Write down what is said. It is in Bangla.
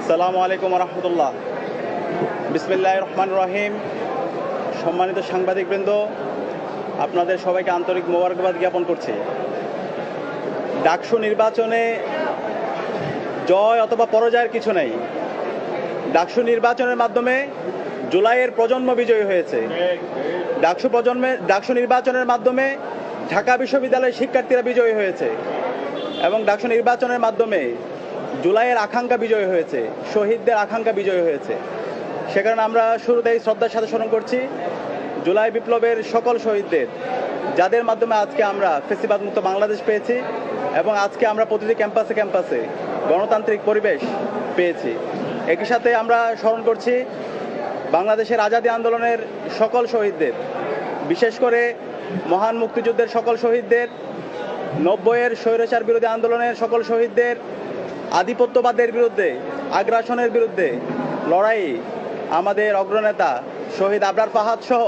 আসসালামু আলাইকুম রহমতুল্লাহ। বিসমিল্লাহির রহমানির রহিম। সম্মানিত সাংবাদিকবৃন্দ, আপনাদের সবাইকে আন্তরিক মোবারকবাদ জ্ঞাপন করছি। ডাকসু নির্বাচনে জয় অথবা পরাজয়ের কিছু নেই। ডাকসু নির্বাচনের মাধ্যমে জুলাইয়ের প্রজন্ম বিজয়ী হয়েছে। ডাকসু নির্বাচনের মাধ্যমে ঢাকা বিশ্ববিদ্যালয়ের শিক্ষার্থীরা বিজয়ী হয়েছে এবং ডাকসু নির্বাচনের মাধ্যমে জুলাইয়ের আকাঙ্ক্ষা বিজয় হয়েছে, শহীদদের আকাঙ্ক্ষা বিজয় হয়েছে। সে কারণে আমরা শুরুতেই শ্রদ্ধার সাথে স্মরণ করছি জুলাই বিপ্লবের সকল শহীদদের, যাদের মাধ্যমে আজকে আমরা ফ্যাসিবাদ মুক্ত বাংলাদেশ পেয়েছি এবং আজকে আমরা প্রতিটি ক্যাম্পাসে ক্যাম্পাসে গণতান্ত্রিক পরিবেশ পেয়েছি। একই সাথে আমরা স্মরণ করছি বাংলাদেশের আজাদী আন্দোলনের সকল শহীদদের, বিশেষ করে মহান মুক্তিযুদ্ধের সকল শহীদদের, 90-এর স্বৈরাচার বিরোধী আন্দোলনের সকল শহীদদের, আধিপত্যবাদের বিরুদ্ধে, আগ্রাসনের বিরুদ্ধে লড়াই আমাদের অগ্রনেতা শহীদ আবরার ফাহাদ সহ